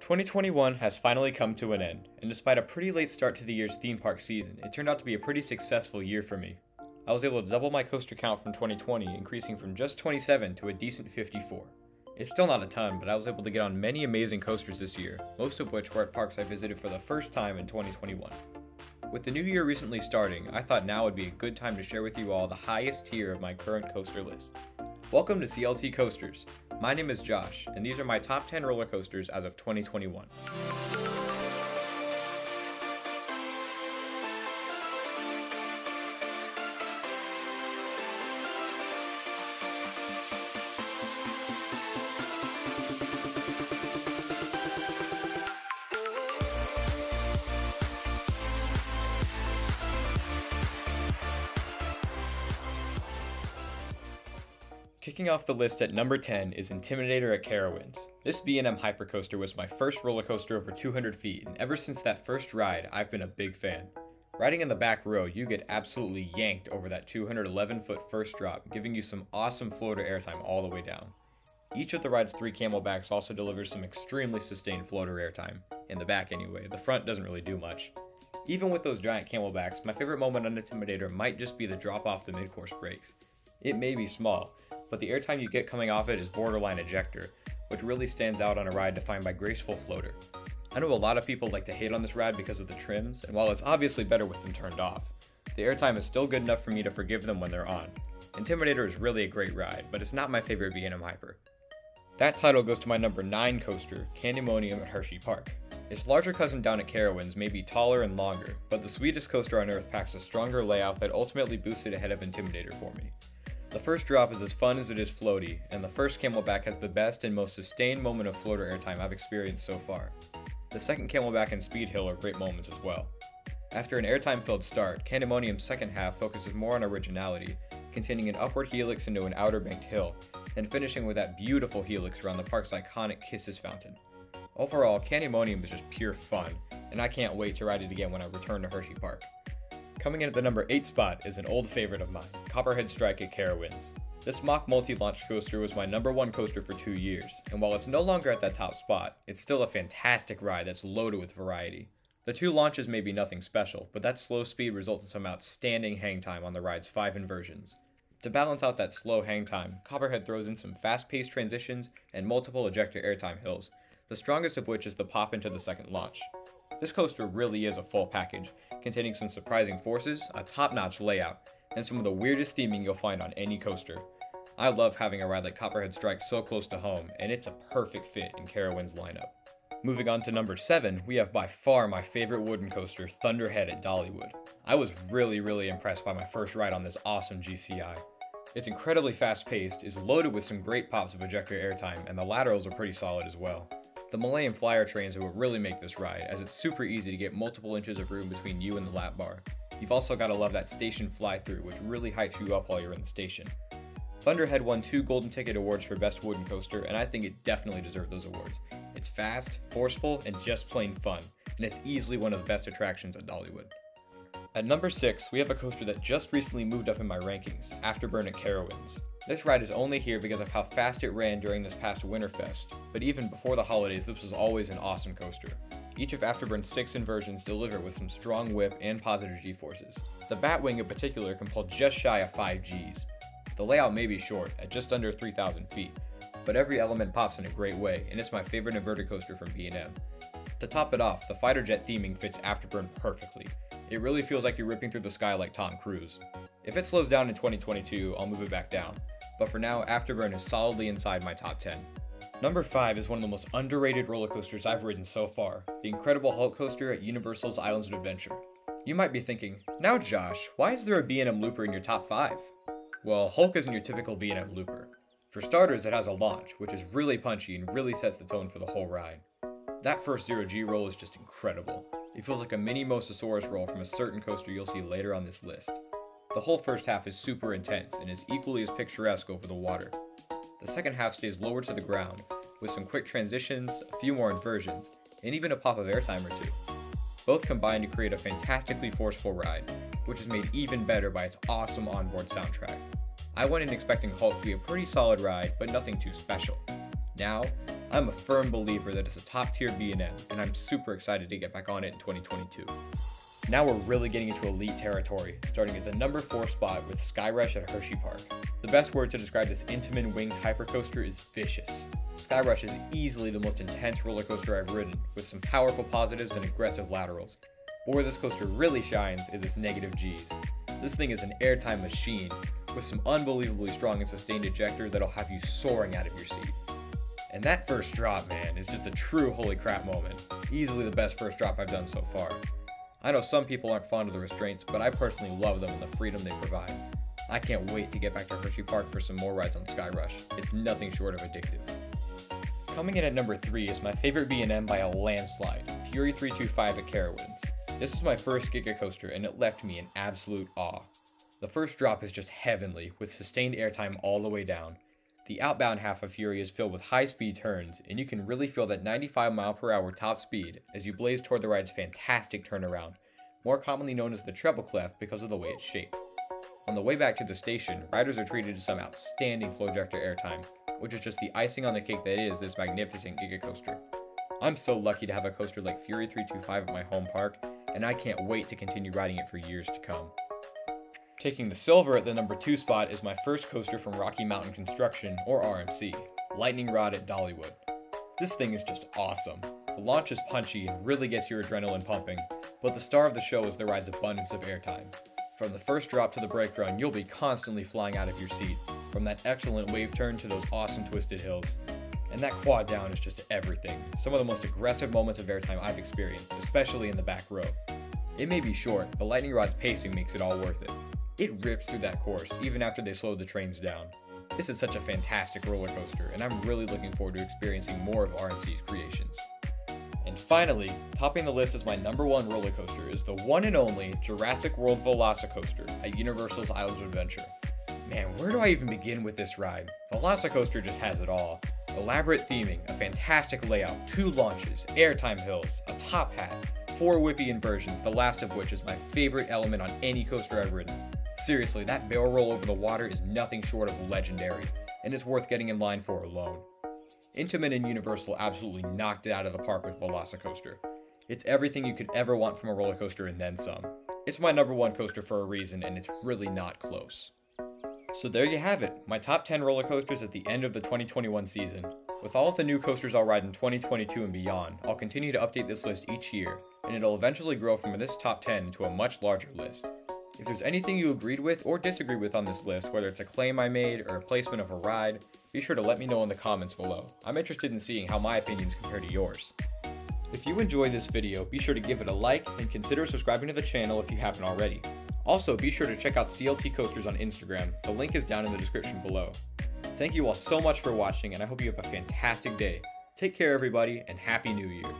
2021 has finally come to an end, and despite a pretty late start to the year's theme park season, it turned out to be a pretty successful year for me. I was able to double my coaster count from 2020, increasing from just 27 to a decent 54. It's still not a ton, but I was able to get on many amazing coasters this year, most of which were at parks I visited for the first time in 2021. With the new year recently starting, I thought now would be a good time to share with you all the highest tier of my current coaster list. Welcome to CLT Coasters. My name is Josh, and these are my top 10 roller coasters as of 2021. Kicking off the list at number 10 is Intimidator at Carowinds. This B&M hypercoaster was my first roller coaster over 200 feet, and ever since that first ride, I've been a big fan. Riding in the back row, you get absolutely yanked over that 211-foot first drop, giving you some awesome floater airtime all the way down. Each of the ride's 3 camelbacks also delivers some extremely sustained floater airtime. In the back anyway, the front doesn't really do much. Even with those giant camelbacks, my favorite moment on Intimidator might just be the drop off the mid-course brakes. It may be small, but the airtime you get coming off it is borderline ejector, which really stands out on a ride defined by graceful floater. I know a lot of people like to hate on this ride because of the trims, and while it's obviously better with them turned off, the airtime is still good enough for me to forgive them when they're on. Intimidator is really a great ride, but it's not my favorite B&M Hyper. That title goes to my number 9 coaster, Candymonium at Hershey Park. Its larger cousin down at Carowinds may be taller and longer, but the sweetest coaster on earth packs a stronger layout that ultimately boosted ahead of Intimidator for me. The first drop is as fun as it is floaty, and the first camelback has the best and most sustained moment of floater airtime I've experienced so far. The second camelback and speed hill are great moments as well. After an airtime-filled start, Candymonium's second half focuses more on originality, containing an upward helix into an outer banked hill, and finishing with that beautiful helix around the park's iconic Kisses fountain. Overall, Candymonium is just pure fun, and I can't wait to ride it again when I return to Hershey Park. Coming in at the number 8 spot is an old favorite of mine, Copperhead Strike at Carowinds. This mock multi-launch coaster was my number 1 coaster for 2 years, and while it's no longer at that top spot, it's still a fantastic ride that's loaded with variety. The 2 launches may be nothing special, but that slow speed results in some outstanding hang time on the ride's 5 inversions. To balance out that slow hang time, Copperhead throws in some fast-paced transitions and multiple ejector airtime hills, the strongest of which is the pop into the second launch. This coaster really is a full package, containing some surprising forces, a top-notch layout, and some of the weirdest theming you'll find on any coaster. I love having a ride like Copperhead Strike so close to home, and it's a perfect fit in Carowinds' lineup. Moving on to number 7, we have by far my favorite wooden coaster, Thunderhead at Dollywood. I was really impressed by my first ride on this awesome GCI. It's incredibly fast-paced, is loaded with some great pops of ejector airtime, and the laterals are pretty solid as well. The Malayan Flyer trains are what really make this ride, as it's super easy to get multiple inches of room between you and the lap bar. You've also got to love that station fly-through, which really hypes you up while you're in the station. Thunderhead won 2 Golden Ticket awards for Best Wooden Coaster, and I think it definitely deserved those awards. It's fast, forceful, and just plain fun, and it's easily one of the best attractions at Dollywood. At number 6, we have a coaster that just recently moved up in my rankings, Afterburn at Carowinds. This ride is only here because of how fast it ran during this past Winterfest, but even before the holidays, this was always an awesome coaster. Each of Afterburn's 6 inversions deliver with some strong whip and positive G-forces. The Batwing in particular can pull just shy of 5 Gs. The layout may be short, at just under 3,000 feet, but every element pops in a great way, and it's my favorite inverted coaster from B&M. To top it off, the fighter jet theming fits Afterburn perfectly. It really feels like you're ripping through the sky like Tom Cruise. If it slows down in 2022, I'll move it back down, but for now, Afterburn is solidly inside my top 10. Number 5 is one of the most underrated roller coasters I've ridden so far, the Incredible Hulk coaster at Universal's Islands of Adventure. You might be thinking, now Josh, why is there a B&M looper in your top 5? Well, Hulk isn't your typical B&M looper. For starters, it has a launch, which is really punchy and really sets the tone for the whole ride. That first 0G roll is just incredible. It feels like a mini Mosasaurus roll from a certain coaster you'll see later on this list. The whole first half is super intense and is equally as picturesque over the water. The second half stays lower to the ground, with some quick transitions, a few more inversions, and even a pop of airtime or 2. Both combine to create a fantastically forceful ride, which is made even better by its awesome onboard soundtrack. I went in expecting Hulk to be a pretty solid ride, but nothing too special. Now, I'm a firm believer that it's a top tier B&M, and I'm super excited to get back on it in 2022. Now we're really getting into elite territory, starting at the number 4 spot with Skyrush at Hershey Park. The best word to describe this Intamin winged hypercoaster is vicious. Skyrush is easily the most intense roller coaster I've ridden, with some powerful positives and aggressive laterals. But where this coaster really shines is its negative G's. This thing is an airtime machine, with some unbelievably strong and sustained ejector that'll have you soaring out of your seat. And that first drop, man, is just a true holy crap moment. Easily the best first drop I've done so far. I know some people aren't fond of the restraints, but I personally love them and the freedom they provide. I can't wait to get back to Hershey Park for some more rides on Skyrush. It's nothing short of addictive. Coming in at number 3 is my favorite B&M by a landslide, Fury 325 at Carowinds. This was my first Giga coaster and it left me in absolute awe. The first drop is just heavenly, with sustained airtime all the way down. The outbound half of Fury is filled with high-speed turns, and you can really feel that 95mph top speed as you blaze toward the ride's fantastic turnaround, more commonly known as the treble clef because of the way it's shaped. On the way back to the station, riders are treated to some outstanding flowjector airtime, which is just the icing on the cake that is this magnificent Giga coaster. I'm so lucky to have a coaster like Fury 325 at my home park, and I can't wait to continue riding it for years to come. Taking the silver at the number 2 spot is my first coaster from Rocky Mountain Construction, or RMC, Lightning Rod at Dollywood. This thing is just awesome. The launch is punchy and really gets your adrenaline pumping, but the star of the show is the ride's abundance of airtime. From the first drop to the brake run, you'll be constantly flying out of your seat, from that excellent wave turn to those awesome twisted hills. And that quad down is just everything. Some of the most aggressive moments of airtime I've experienced, especially in the back row. It may be short, but Lightning Rod's pacing makes it all worth it. It rips through that course, even after they slowed the trains down. This is such a fantastic roller coaster, and I'm really looking forward to experiencing more of RMC's creations. And finally, topping the list as my number 1 roller coaster is the one and only Jurassic World Velocicoaster at Universal's Islands of Adventure. Man, where do I even begin with this ride? Velocicoaster just has it all. Elaborate theming, a fantastic layout, 2 launches, airtime hills, a top hat, 4 whippy inversions, the last of which is my favorite element on any coaster I've ridden. Seriously, that barrel roll over the water is nothing short of legendary, and it's worth getting in line for alone. Intamin and Universal absolutely knocked it out of the park with Velocicoaster. It's everything you could ever want from a roller coaster and then some. It's my number 1 coaster for a reason, and it's really not close. So there you have it, my top 10 roller coasters at the end of the 2021 season. With all of the new coasters I'll ride in 2022 and beyond, I'll continue to update this list each year, and it'll eventually grow from this top 10 into a much larger list. If there's anything you agreed with or disagreed with on this list, whether it's a claim I made or a placement of a ride, be sure to let me know in the comments below. I'm interested in seeing how my opinions compare to yours. If you enjoyed this video, be sure to give it a like and consider subscribing to the channel if you haven't already. Also, be sure to check out CLT Coasters on Instagram. The link is down in the description below. Thank you all so much for watching, and I hope you have a fantastic day. Take care, everybody, and Happy New Year.